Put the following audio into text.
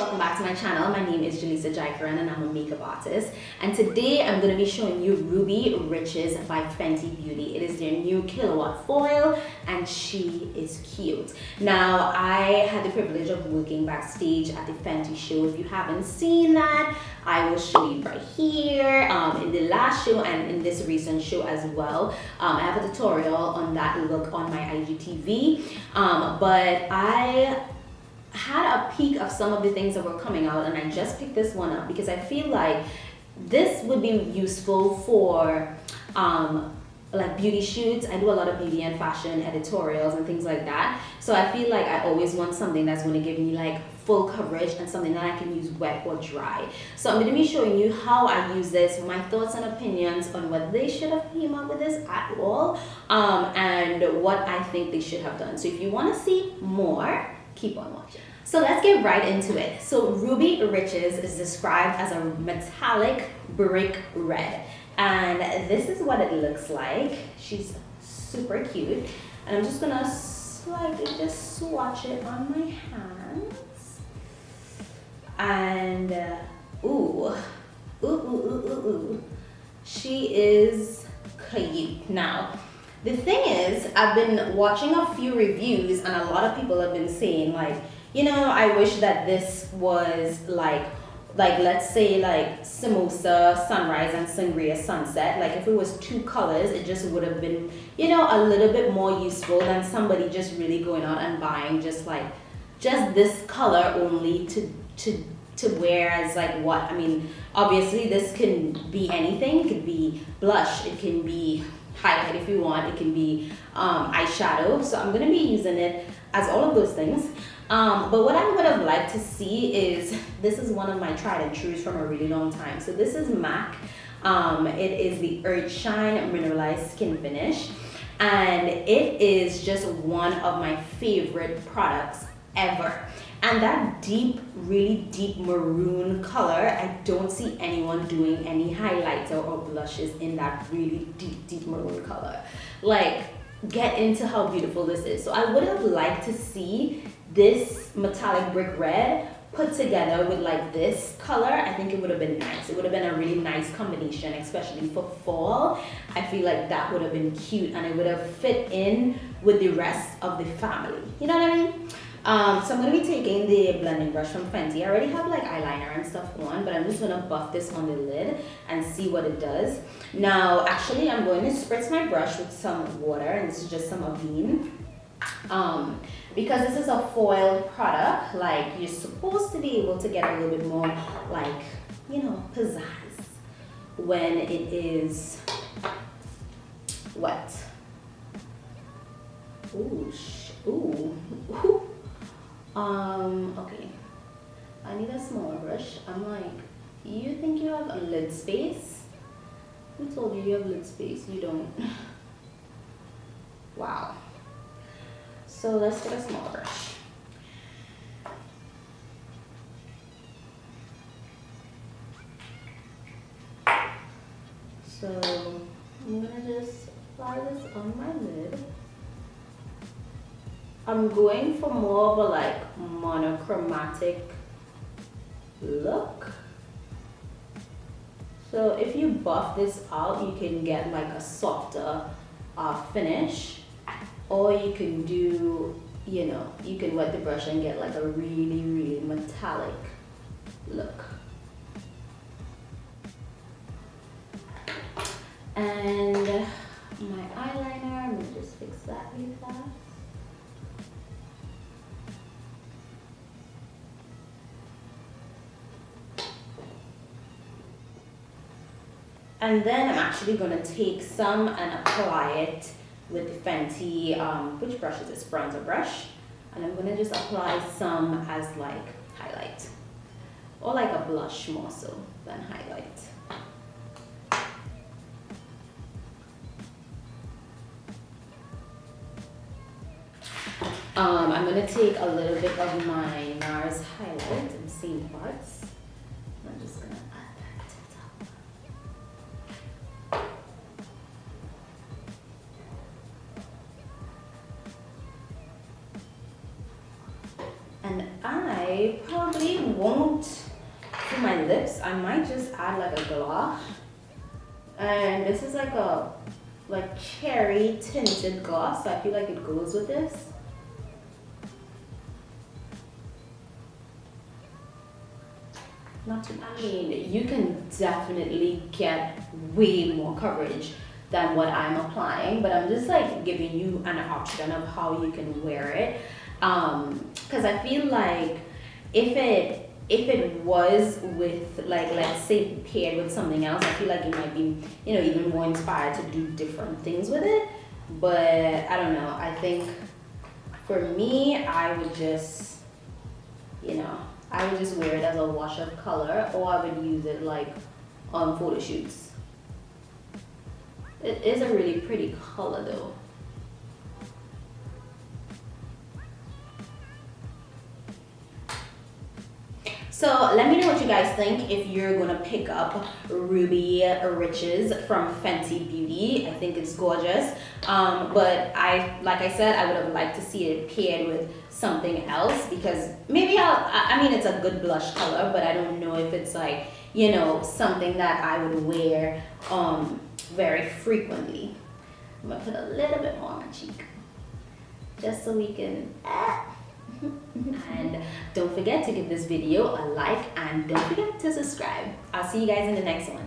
welcome back to my channel. My name is Jaleesa Jaikaran and I'm a makeup artist. And today I'm going to be showing you Ruby Riches by Fenty Beauty. It is their new Killawatt foil and she is cute. Now, I had the privilege of working backstage at the Fenty show. If you haven't seen that, I will show you right here in the last show and in this recent show as well. I have a tutorial on that look on my IGTV, but I had a peek of some of the things that were coming out and I just picked this one up because I feel like this would be useful for like beauty shoots. I do a lot of beauty and fashion editorials and things like that, so I feel like I always want something that's going to give me like full coverage and something that I can use wet or dry. So I'm going to be showing you how I use this, my thoughts and opinions on whether they should have came up with this at all, and what I think they should have done. So if you want to see more, keep on watching. So let's get right into it. So Ruby Riches is described as a metallic brick red, and this is what it looks like. She's super cute, and I'm just gonna slightly just swatch it on my hands. And ooh, she is cute. Now, the thing is, I've been watching a few reviews and a lot of people have been saying like, you know, I wish that this was like let's say like Samosa Sunrise and Sangria Sunset. Like if it was two colors, it just would have been, you know, a little bit more useful than somebody just really going out and buying just this color only to wear as like what, I mean, obviously this can be anything. It could be blush, it can be highlight if you want, it can be eyeshadow. So I'm gonna be using it as all of those things. But what I would have liked to see is, this is one of my tried and trues from a really long time. So this is MAC. It is the Earth Shine Mineralized Skin Finish. And it is just one of my favorite products ever. And that deep, really deep maroon color, I don't see anyone doing any highlighter or blushes in that really deep, deep maroon color. Like, get into how beautiful this is. So I would have liked to see this metallic brick red put together with like this color. I think it would have been nice. It would have been a really nice combination, especially for fall. I feel like that would have been cute and it would have fit in with the rest of the family. You know what I mean? So I'm going to be taking the blending brush from Fenty. I already have like eyeliner and stuff on, but I'm just going to buff this on the lid and see what it does. Now, actually, I'm going to spritz my brush with some water, and this is just some Avene. Because this is a foil product, like you're supposed to be able to get a little bit more like, you know, pizzazz when it is wet. Okay, I need a smaller brush. I'm like, you think you have a lid space? Who told you you have lid space? You don't. Wow. So let's get a smaller brush. So I'm gonna just apply this on my lid. I'm going for more of a like monochromatic look. So if you buff this out, you can get like a softer finish. Or you can do, you know, you can wet the brush and get like a really, really metallic look. And my eyeliner, I'm gonna just fix that really fast. And then I'm actually gonna take some and apply it with the Fenty, which brush is this? Bronzer brush. And I'm gonna just apply some as like highlight. Or like a blush more so than highlight. I'm gonna take a little bit of my NARS highlight in the same parts. I'm just gonna add that to the top. And I I probably won't do my lips. I might just add like a gloss. And this is like a cherry tinted gloss, so I feel like it goes with this. Not too much. I mean, you can definitely get way more coverage than what I'm applying, but I'm just like giving you an option of how you can wear it. Because I feel like if it was with, like, let's say paired with something else, I feel like you might be, you know, even more inspired to do different things with it. But I don't know. I think for me, I would just, you know, I would just wear it as a wash of color, or I would use it like on photo shoots. It is a really pretty color though. So let me know what you guys think if you're gonna pick up Ruby Riches from Fenty Beauty. I think it's gorgeous. But like I said, I would have liked to see it paired with something else, because maybe I mean, it's a good blush color, but I don't know if it's like, you know, something that I would wear very frequently. I'm gonna put a little bit more on my cheek, just so we can. And don't forget to give this video a like, and don't forget to subscribe. I'll see you guys in the next one.